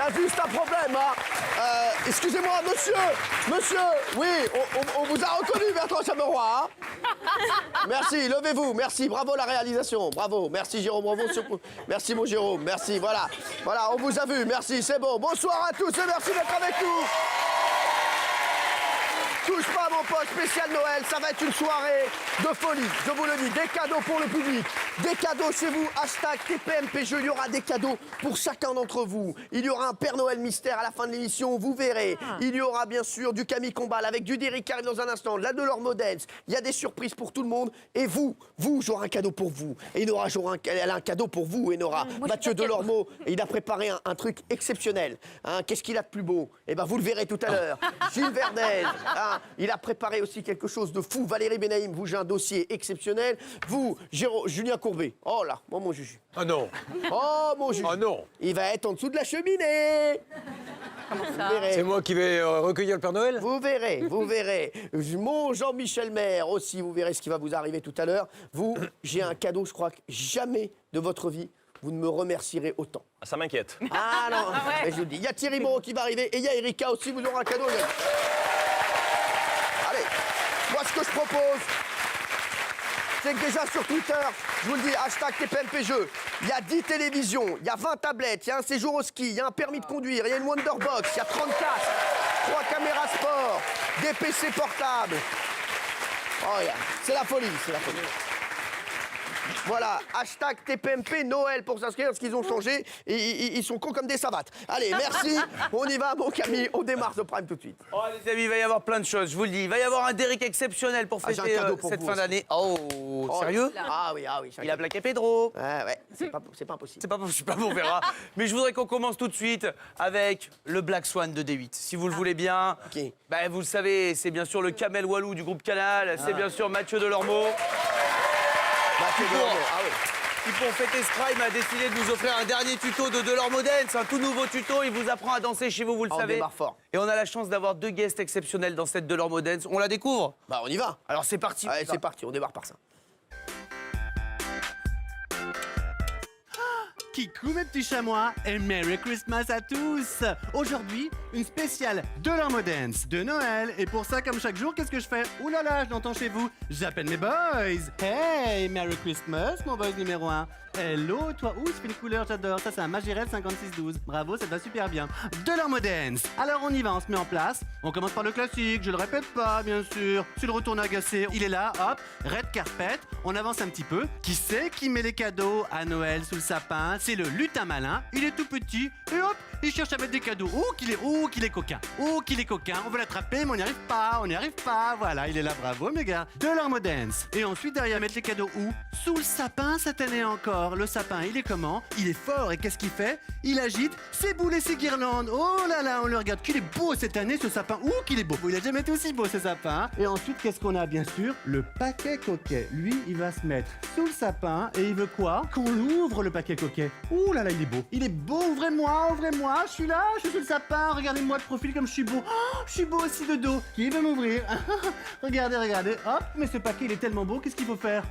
a juste un problème, hein. Excusez-moi, monsieur, oui, on vous a reconnu, Bertrand Chameroy, hein. Merci, levez-vous, merci, bravo la réalisation, bravo, merci Jérôme, bravo, merci mon Jérôme, merci, voilà, on vous a vu, merci, c'est bon. Bonsoir à tous et merci d'être avec nous. Touche pas à mon poste spécial Noël, ça va être une soirée de folie, je vous le dis, des cadeaux pour le public, des cadeaux chez vous, hashtag TPMPjeux, il y aura des cadeaux pour chacun d'entre vous, il y aura un Père Noël mystère à la fin de l'émission, vous verrez, il y aura bien sûr du Camille Combal avec du Derrick qui arrive dans un instant, la Delors Dance, il y a des surprises pour tout le monde, et vous, j'aurai un cadeau pour vous, et Nora, elle a un cadeau pour vous, et Nora, Mathieu Delormeau, il a préparé un truc exceptionnel, hein, qu'est-ce qu'il a de plus beau? Eh ben vous le verrez tout à l'heure, Gilles Verdez, hein, il a préparé aussi quelque chose de fou. Valérie Benaïm, vous, j'ai un dossier exceptionnel. Vous, Julien Courbet. Oh là, mon Juju. Ah non. Oh, mon Juju. Ah non. Il va être en dessous de la cheminée. Comment ça? C'est moi qui vais recueillir le Père Noël? Vous verrez. Mon Jean-Michel Maire aussi, vous verrez ce qui va vous arriver tout à l'heure. Vous, j'ai un cadeau, je crois que jamais de votre vie, vous ne me remercierez autant. Ah, ça m'inquiète. Ah non, mais je vous dis, il y a Thierry Moreau qui va arriver et il y a Erika aussi, vous aurez un cadeau. Allez, moi ce que je propose, c'est que déjà sur Twitter, je vous le dis, hashtag TPMPjeux, il y a 10 télévisions, il y a 20 tablettes, il y a un séjour au ski, il y a un permis de conduire, il y a une Wonderbox, il y a 30 casques, 3 caméras sport, des PC portables. Oh, c'est la folie, c'est la folie. Voilà, hashtag TPMP Noël pour s'inscrire, parce qu'ils ont changé et ils sont cons comme des savates. Allez, merci, on y va, mon Camille, on démarre ce prime tout de suite. Oh les amis, il va y avoir plein de choses, je vous le dis. Il va y avoir un Derrick exceptionnel pour fêter cette fin d'année. Oh, sérieux? Ah oui. Il a plaqué Pedro. Ouais, c'est pas impossible. Je sais pas, on verra. Mais je voudrais qu'on commence tout de suite avec le Black Swan de D8. Si vous le voulez bien. Ok. Ben, vous le savez, c'est bien sûr le Kamel Walou du groupe Canal. C'est bien sûr Mathieu Delormeau. Qui pour fêter ce prime a décidé de nous offrir un dernier tuto de Delormeau Dance, un tout nouveau tuto. Il vous apprend à danser chez vous, vous le savez. On démarre fort. Et on a la chance d'avoir 2 guests exceptionnels dans cette Delormeau Dance. On la découvre? Bah on y va. Alors c'est parti. Allez, c'est parti, on démarre par ça. Kikou mes petits chamois et Merry Christmas à tous. Aujourd'hui, une spéciale Delormeau Dance de Noël. Et pour ça, comme chaque jour, qu'est-ce que je fais? Ouh là là, je l'entends chez vous. J'appelle mes boys. Hey, Merry Christmas, mon boy numéro 1. Hello, toi, ouh, c'est une couleur, j'adore. Ça, c'est un Magirel 5612. Bravo, ça te va super bien. Delormeau Dance. Alors, on y va, on se met en place. On commence par le classique, je le répète pas, bien sûr. Tu le retournes agacé, il est là, hop, red carpet. On avance un petit peu. Qui c'est qui met les cadeaux à Noël sous le sapin? C'est le lutin malin. Il est tout petit et hop, il cherche à mettre des cadeaux. Oh, qu'il est coquin. Oh, qu'il est coquin. On veut l'attraper, mais on n'y arrive pas. Voilà, il est là, bravo, mes gars. Delormeau Dance. Et ensuite, derrière, mettre les cadeaux où? Sous le sapin cette année encore. Le sapin, il est comment? Il est fort et qu'est-ce qu'il fait? Il agite ses boules et ses guirlandes. Oh là là, on le regarde. Qu'il est beau cette année, ce sapin. Ouh, qu'il est beau. Il a jamais été aussi beau, ce sapin. Et ensuite, qu'est-ce qu'on a, bien sûr? Le paquet coquet. Lui, il va se mettre sous le sapin et il veut quoi? Qu'on l'ouvre, le paquet coquet. Ouh là là, il est beau. Il est beau, ouvrez-moi. Je suis là, je suis sous le sapin. Regardez-moi de profil comme je suis beau. Oh, je suis beau aussi de dos. Qui veut m'ouvrir? Regardez. Hop, mais ce paquet, il est tellement beau, qu'est-ce qu'il faut faire?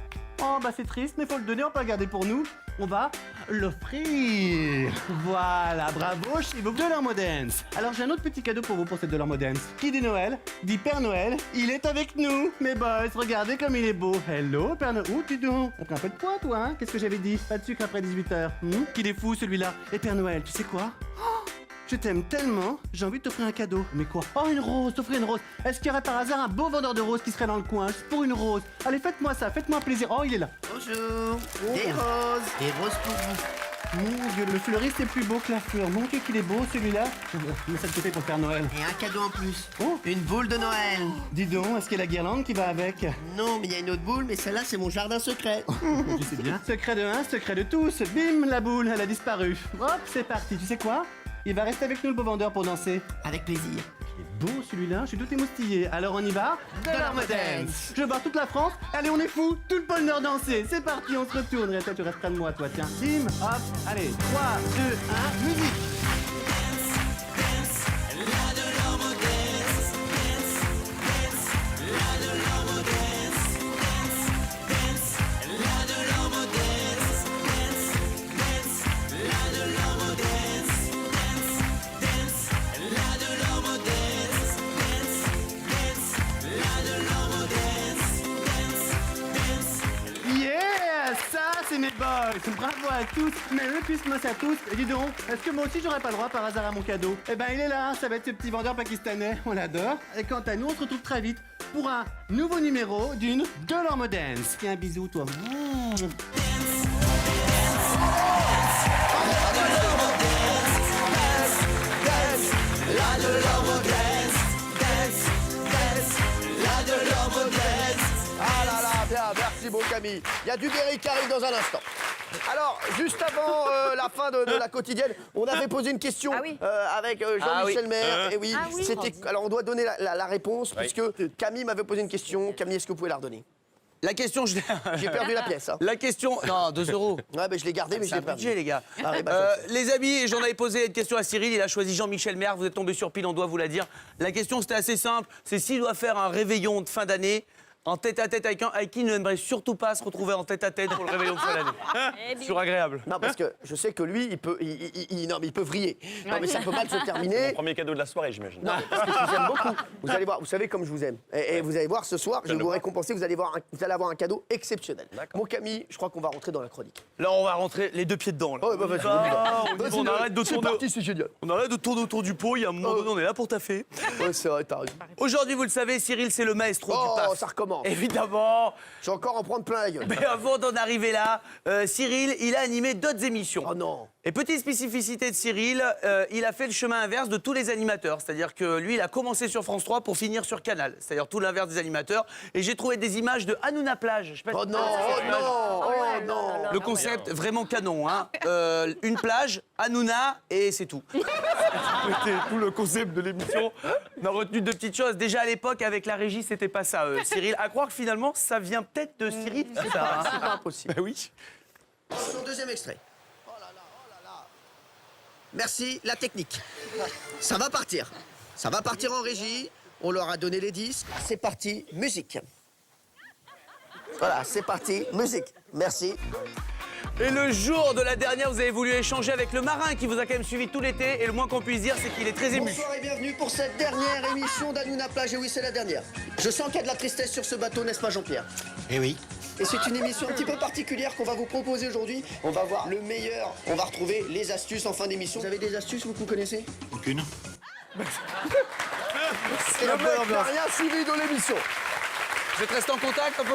Oh bah c'est triste, mais faut le donner, on peut le garder pour nous. On va l'offrir. Voilà, bravo chez vous, Delormeau Dance. Alors j'ai un autre petit cadeau pour vous pour cette Delormeau Dance. Qui dit Noël, dit Père Noël, il est avec nous. Mes boys, regardez comme il est beau. Hello Père Noël, oh dis donc, t'as pris un peu de poids toi, hein? Qu'est-ce que j'avais dit? Pas de sucre après 18h. Qu'il est fou celui-là. Et Père Noël, tu sais quoi? Je t'aime tellement, j'ai envie de t'offrir un cadeau. Mais quoi? Oh, une rose, t'offrir une rose. Est-ce qu'il y aurait par hasard un beau vendeur de roses qui serait dans le coin, juste pour une rose? Allez, faites-moi ça, faites-moi plaisir. Oh, il est là. Bonjour. Des roses pour vous. Mon Dieu, le fleuriste est plus beau que la fleur. Mon Dieu, qu'il est beau celui-là. Mais ça te fait pour Père Noël. Et un cadeau en plus. Oh, une boule de Noël. Dis donc, est-ce qu'il y a la guirlande qui va avec? Non, mais il y a une autre boule, mais celle-là, c'est mon jardin secret. Je sais bien. Secret de un, secret de tous. Bim, la boule, elle a disparu. Hop, c'est parti. Tu sais quoi? Il va rester avec nous, le beau vendeur, pour danser. Avec plaisir. Il est beau celui-là, je suis tout émoustillé. Alors on y va? Delormeau Dance. Je barre toute la France. Allez, on est fous. Tout le pôle Nord danser. C'est parti, on se retourne. Et toi, tu restes près de moi, toi. Tiens. Bim, hop. Allez, 3, 2, 1, musique. boys, bravo à tous, Merry Christmas à tous. Et dis donc, est-ce que moi aussi j'aurais pas le droit par hasard à mon cadeau? Eh ben il est là, ça va être ce petit vendeur pakistanais, on l'adore. Et quant à nous, on se retrouve très vite pour un nouveau numéro d'une Delorme Dance. Tiens, un bisou toi. La Delorme Dance, dance, dance, la Delorme Dance. Ah là là, bien, merci mon Camille. Il y a du Berry qui arrive dans un instant. Alors, juste avant la fin de la quotidienne, on avait posé une question avec Jean-Michel Maire. Et oui, c'était. Alors, on doit donner la réponse puisque Camille m'avait posé une question. Camille, est-ce que vous pouvez la redonner? La question, J'ai perdu la pièce. Hein. La question... Non, 2 euros. Ouais, mais je l'ai gardé, mais je C'est l'ai un perdu. budget, les gars. Ah oui, bah, les amis, j'en avais posé une question à Cyril. Il a choisi Jean-Michel Maire. Vous êtes tombé sur pile, on doit vous la dire. La question, c'était assez simple. C'est s'il doit faire un réveillon de fin d'année en tête-à-tête avec qui il n'aimerait surtout pas se retrouver en tête-à-tête pour le réveillon de fin d'année. Toujours agréable. Non, parce que je sais que lui, il peut vriller. Non, mais ça peut mal se terminer. Premier cadeau de la soirée, j'imagine. Non, parce que je vous aime beaucoup. Vous allez voir, vous savez comme je vous aime. Et vous allez voir ce soir, je vais vous récompenser, vous allez avoir un cadeau exceptionnel. Mon Camille, je crois qu'on va rentrer dans la chronique. Là, on va rentrer les deux pieds dedans. Là. Oh, bah, vas-y, on vas-y, arrête de c'est tourner. parti, c'est génial. On arrête de tourner autour du pot. Il y a un moment donné, on est là pour taffer. Ouais, c'est vrai, t'as raison. Aujourd'hui, vous le savez, Cyril, c'est le maestro du Oh, paf. ça recommence. Évidemment. Je vais encore en prendre plein la gueule. Mais avant d'en arriver là, Cyril, il a animé d'autres émissions. Oh non. Et petite spécificité de Cyril, il a fait le chemin inverse de tous les animateurs. C'est-à-dire que lui, il a commencé sur France 3 pour finir sur Canal. C'est-à-dire tout l'inverse des animateurs. Et j'ai trouvé des images de Hanouna Plage. Je sais pas Oh si- non, oh non, oh non. Le concept vraiment canon. Hein. Une plage, Hanouna, et c'est tout. C'était tout le concept de l'émission. On a retenu deux petites choses. Déjà à l'époque, avec la régie, c'était pas ça, Cyril. À croire que finalement, ça vient peut-être de Cyril. C'est ça, hein. C'est pas impossible. Bah oui. Son deuxième extrait. Oh là là, oh là là. Merci, la technique. Ça va partir. Ça va partir en régie. On leur a donné les disques. C'est parti, musique. Voilà, c'est parti, musique. Merci. Et le jour de la dernière, vous avez voulu échanger avec le marin qui vous a quand même suivi tout l'été. Et le moins qu'on puisse dire, c'est qu'il est très ému. Bonsoir et bienvenue pour cette dernière émission d'Hanouna Plage. Et oui, c'est la dernière. Je sens qu'il y a de la tristesse sur ce bateau, n'est-ce pas, Jean-Pierre? Eh oui. Et c'est une émission un petit peu particulière qu'on va vous proposer aujourd'hui. On va voir le meilleur. On va retrouver les astuces en fin d'émission. Vous avez des astuces, vous connaissez? Aucune. Et le mec n'a rien suivi de l'émission. Vous êtes restés en contact un peu?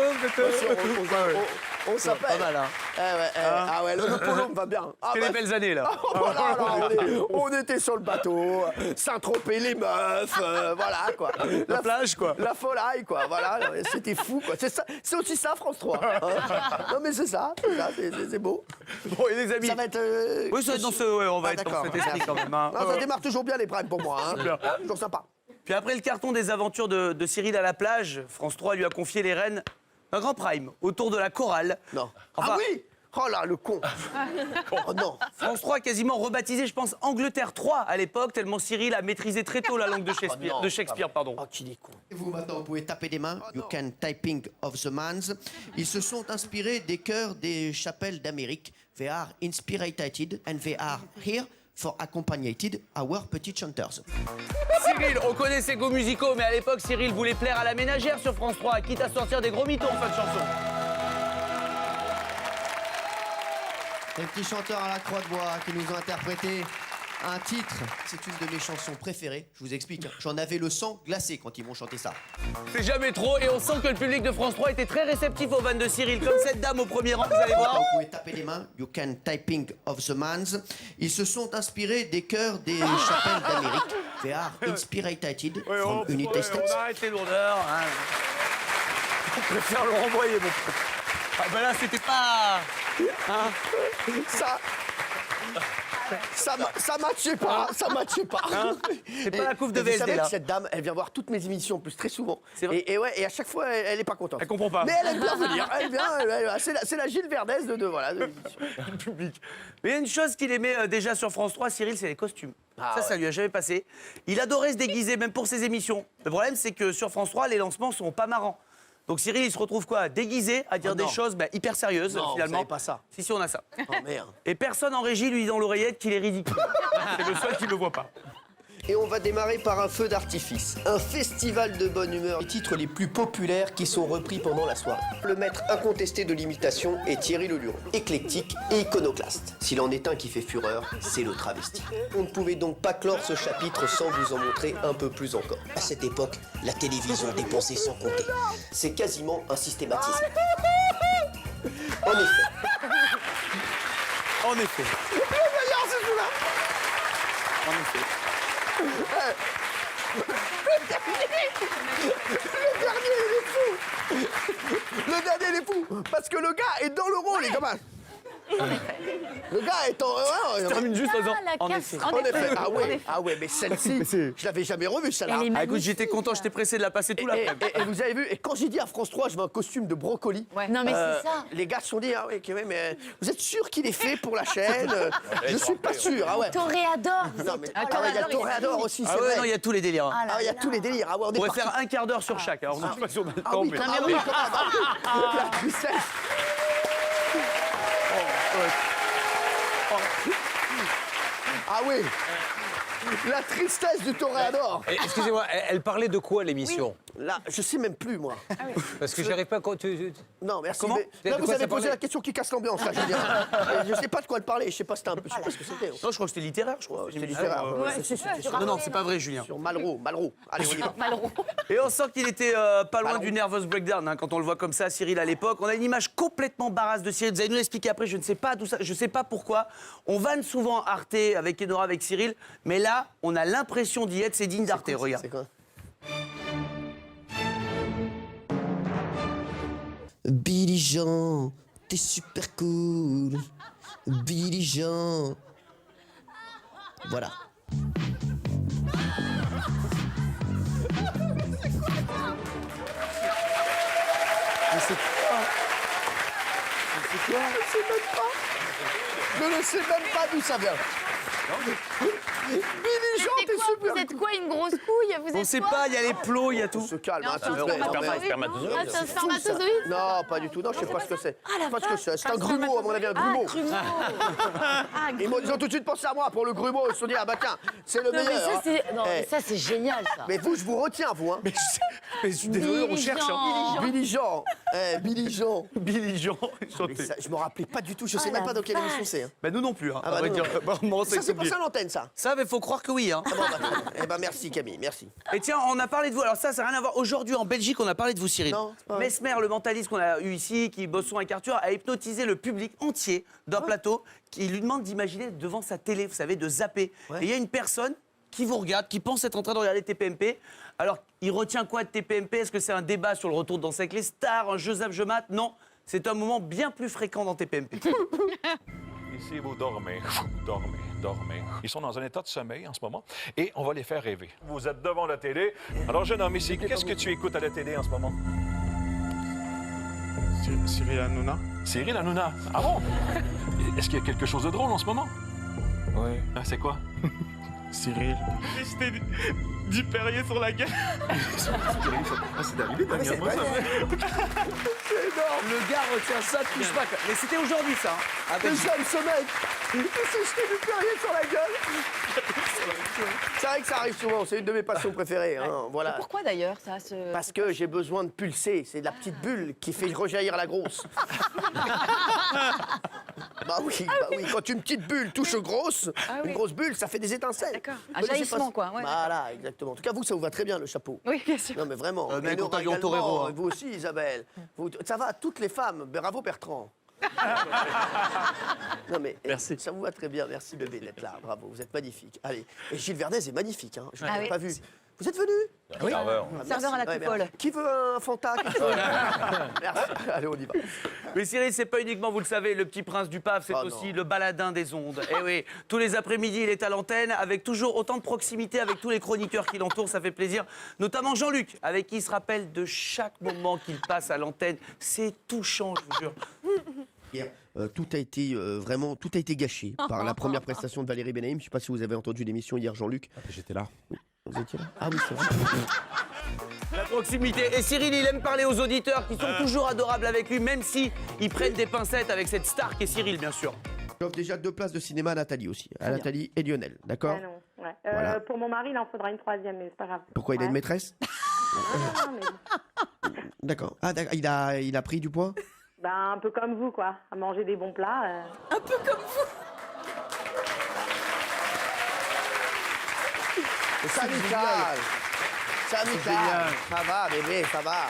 On s'appelle. Pas mal, hein. Ah ouais, le polo me va bien. Ah C'est bah, les belles années, là. oh là là, on était sur le bateau, Saint-Tropez, les meufs, voilà quoi. La plage, quoi. La folie, quoi, voilà, c'était fou, quoi. C'est aussi ça, France 3. Hein. Non mais c'est ça, c'est beau. Bon, et les amis. Ça va être... Oui, ça va être dans ce... Ouais, on va Ah, être dans d'accord. cet esprit quand même. Hein. Non, ça démarre toujours bien les primes pour moi, hein. Toujours sympa. Puis après le carton des aventures de Cyril à la plage, France 3 lui a confié les rênes d'un grand prime autour de la chorale. Non. Enfin, Ah oui. Oh là, le con. Oh non. France 3 quasiment rebaptisé, je pense, Angleterre 3 à l'époque, tellement Cyril a maîtrisé très tôt la langue de Shakespeare. non. De Shakespeare, pardon. Oh, qu'il est con. Vous, maintenant, vous pouvez taper des mains. You can typing of the mans. Ils se sont inspirés des chœurs des chapelles d'Amérique. They are inspirated and they are here for accompagnated our petite chanters. Cyril, on connaît ses goûts musicaux, mais à l'époque, Cyril voulait plaire à la ménagère sur France 3, quitte à sortir des gros mythos en fin de chanson. Les petits chanteurs à la croix de bois qui nous ont interprété un titre. C'est une de mes chansons préférées. Je vous explique. Hein. J'en avais le sang glacé quand ils m'ont chanté ça. C'est jamais trop, et on sent que le public de France 3 était très réceptif aux vannes de Cyril, comme cette dame au premier rang, vous allez voir. Vous pouvez taper les mains. You can typing of the mans. Ils se sont inspirés des chœurs des chapelles d'Amérique. They are inspirated from United States. On arrête les lourdeurs. Hein. On préfère le renvoyer, mon pote. Ah ben là, c'était pas... Ça matchait pas, ça matchait pas. C'est pas la couve de Vous VSD, savez là. que cette dame, elle vient voir toutes mes émissions en plus très souvent. C'est vrai. Et à chaque fois, elle est pas contente. Elle comprend pas. Mais elle aime bien venir. Elle vient, c'est la Gilles Verdez de l'émission. Le public. Mais il y a une chose qu'il aimait déjà sur France 3, Cyril, c'est les costumes. Ça lui a jamais passé. Il adorait se déguiser, même pour ses émissions. Le problème, c'est que sur France 3, les lancements sont pas marrants. Donc Cyril, il se retrouve quoi? Déguisé, à dire des choses hyper sérieuses, Non, finalement. vous savez pas ça. Si, on a ça. Oh merde. Et personne en régie lui dit dans l'oreillette qu'il est ridicule. C'est le seul qui le voit pas. Et on va démarrer par un feu d'artifice. Un festival de bonne humeur. Les titres les plus populaires qui sont repris pendant la soirée. Le maître incontesté de l'imitation est Thierry Leluron. Éclectique et iconoclaste. S'il en est un qui fait fureur, c'est le travesti. On ne pouvait donc pas clore ce chapitre sans vous en montrer un peu plus encore. À cette époque, la télévision dépensait sans compter. C'est quasiment un systématisme. En effet. En effet. D'ailleurs, c'est celui-là. En effet. Le dernier, il est fou. Le dernier, il est fou. Parce que le gars est dans le rôle, les gamins. Le gars est en... Je termine juste en disant, en casse. effet. En effet. Ah ouais, mais celle-ci, je l'avais jamais revue, celle-là. Elle est Ah, écoute, magnifique. j'étais content, j'étais pressé de la passer tout l'après-midi. Et vous avez vu, et quand j'ai dit à France 3, je veux un costume de brocoli, Non, mais c'est ça. les gars se sont dit, ah oui, mais vous êtes sûr qu'il est fait pour la chaîne? Je suis pas sûr, ah ouais. Toréador. Non, mais il y a Toréador aussi, c'est Ah ouais, vrai. non, il y a tous les délires. Hein. Ah, il y a tous les délires. Ah ouais, on est On pourrait parti. faire un quart d'heure sur chaque. Alors, je suis pas sûr de le Ah temps, oui, mais... quand même. La tristesse. Ah oui. La tristesse du Toréador. Eh, excusez-moi, elle parlait de quoi l'émission? Là, je sais même plus, moi. Parce que j'arrive pas à... Non, merci. Comment mais là, De vous quoi avez ça posé parlait la question qui casse l'ambiance, là, je veux dire. Je sais pas de quoi elle parlait. Je sais pas c'était un peu. Je sais pas ce que c'était. Non, je crois que c'était littéraire, je crois. C'était littéraire. Non, non, c'est pas vrai, Julien. Sur Malraux. Allez, on y va. Malraux. Et on sent qu'il était pas loin Malraux. du nervous breakdown hein, quand on le voit comme ça, Cyril à l'époque. On a une image complètement barasse de Cyril. Vous allez nous l'expliquer après. Je ne sais pas d'où ça, je sais pas pourquoi. On vanne souvent Arte avec Enora, avec Cyril, mais là, on a l'impression d'y être. C'est digne d'Arte. Regarde. C'est quoi? Billy Jean, t'es super cool. Billy Jean. Voilà. Mais c'est quoi? Je ne sais même pas d'où ça vient. Billy Jean, C'est t'es quoi? super Vous êtes cool. quoi, une grosse couille? Vous On êtes sait quoi? pas, il y a les plots, il y a tout. On se calme, hein, C'est s'il un vous plaît. spermatozoïde. Ah, c'est un spermatozoïde? Non, pas du tout. Non, je sais pas ce que c'est. Ah, la Pas ce que vache. c'est. C'est un grumeau, à mon avis, un Ah, grumeau. grumeau. Ah, Ils ont tout de suite pensé à moi pour le grumeau. Ils se sont dit, ah bah tiens, c'est le Non, mais meilleur. ça, hein. c'est... Non, mais Eh, ça, c'est génial, ça. mais vous, je vous retiens, vous. Hein. Mais je suis désolé, on Billy cherche. Jean. Hein. Billy Jean. Billy Jean. Billy Jean. Mais ça, je me rappelais pas du tout. Je sais Oh, même la pas dans quelle vache. émission c'est. Hein. Bah nous non plus. Hein. Ah bah, On va nous dire, non plus. bah, on Ça, c'est passé à l'antenne, ça. Ça, mais faut croire que oui. Hein. Ah bon, bah, très bien. Eh ben, merci, Camille. Merci. Et tiens, on a parlé de vous. Alors ça n'a rien à voir. Aujourd'hui, en Belgique, on a parlé de vous, Cyril. Non, c'est pas vrai. Mesmer, le mentaliste qu'on a eu ici, qui bosse souvent avec Arthur, a hypnotisé le public entier d'un plateau qui lui demande d'imaginer devant sa télé, vous savez, de zapper. Ouais. Et il y a une personne qui vous regarde, qui pense être en train de regarder TPMP. Alors, il retient quoi de TPMP? Est-ce que c'est un débat sur le retour de Danser avec les stars, un jeu zap, jeu mat? Non, c'est un moment bien plus fréquent dans TPMP. Ici, vous dormez, dormez. Ils sont dans un état de sommeil en ce moment et on va les faire rêver. Vous êtes devant la télé. Alors, jeune homme ici, qu'est-ce que tu écoutes à la télé en ce moment? Cyril Hanouna? Cyril Hanouna. Ah bon? Est-ce qu'il y a quelque chose de drôle en ce moment? Oui. Ah, c'est quoi? Cyril. J'étais du Perrier sur la gueule. C'est arrivé dernièrement, ça. Le gars retient ça, touche pas. Mais c'était aujourd'hui, ça. Hein, à Le Belgique. jeune, ce mec. Il s'est jeté du Perrier sur la gueule. C'est vrai que ça arrive souvent. C'est une de mes passions préférées. Hein. Voilà. Pourquoi, d'ailleurs, ça se... Parce que j'ai besoin de pulser. C'est de la petite bulle qui fait rejaillir la grosse. Bah oui. Quand une petite bulle touche grosse, une grosse bulle, ça fait des étincelles. D'accord. Vous Un connaissez jaillissement, pas- quoi, ouais, Voilà, exactement. En tout cas, vous, ça vous va très bien, le chapeau. Oui, bien sûr. Non, mais vraiment. même Et quand Nora t'as vu en également, torero, hein. et vous aussi, Isabelle. Ça va à toutes les femmes. Bravo, Bertrand. Non, mais Merci. ça vous va très bien. Merci, bébé, d'être là. Bravo, vous êtes magnifique. Allez. Et Gilles Verdez est magnifique. Hein. Je ne l'avais oui. pas vu. Vous êtes venu? Oui. Ah, Serveur à la merci. coupole. Qui veut un Fanta? Merci. Allez, on y va. Mais Cyril, c'est pas uniquement, vous le savez, le petit prince du Paf, c'est Ah, aussi non. le baladin des ondes. Et oui, tous les après-midi, il est à l'antenne, avec toujours autant de proximité avec tous les chroniqueurs qui l'entourent, ça fait plaisir. Notamment Jean-Luc, avec qui il se rappelle de chaque moment qu'il passe à l'antenne. C'est touchant, je vous jure. Hier, tout a été vraiment, tout a été gâché par la première prestation de Valérie Benaïm. Je ne sais pas si vous avez entendu l'émission hier, Jean-Luc. J'étais là. Vous étiez là? Ah oui, c'est vrai. La proximité. Et Cyril, il aime parler aux auditeurs qui sont toujours adorables avec lui, même si ils prennent des pincettes avec cette star qui est Cyril, bien sûr. J'offre déjà 2 places de cinéma à Nathalie aussi. À Nathalie et Lionel, d'accord? Ah non, vrai. Voilà. Pour mon mari, il en faudra une troisième, mais c'est pas grave. Pourquoi il a une Ouais. maîtresse? Ah, mais bon. D'accord. Ah, d'accord. Il a pris du poids? Ben, un peu comme vous, quoi. À manger des bons plats. C'est amical. C'est amical. Ça va, bébé, ça va.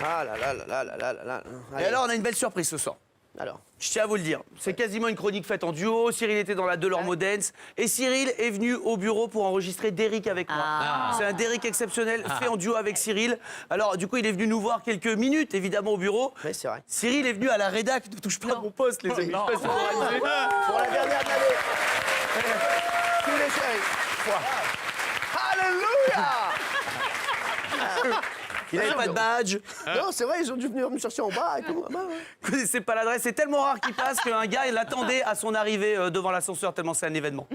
Ah là là là là là là là là. Et Allez. alors, on a une belle surprise ce soir. Alors. Je tiens à vous le dire, c'est quasiment une chronique faite en duo. Cyril était dans la Delorme Dance et Cyril est venu au bureau pour enregistrer Derrick avec moi. C'est un Derrick exceptionnel fait en duo avec Cyril. Alors du coup, il est venu nous voir quelques minutes évidemment au bureau. Oui, c'est vrai. Cyril est venu à la rédac, ne touche pas à mon poste les amis. Je sais pas si vous réalisez. Pour la dernière de l'année. Tous les chéris. Alléluia. Il n'avait pas de badge. Non, c'est vrai, ils ont dû venir me chercher en bas et tout. Ah, bah, ouais. Vous connaissez pas l'adresse, c'est tellement rare qu'il passe qu'un gars il l'attendait à son arrivée devant l'ascenseur tellement c'est un événement.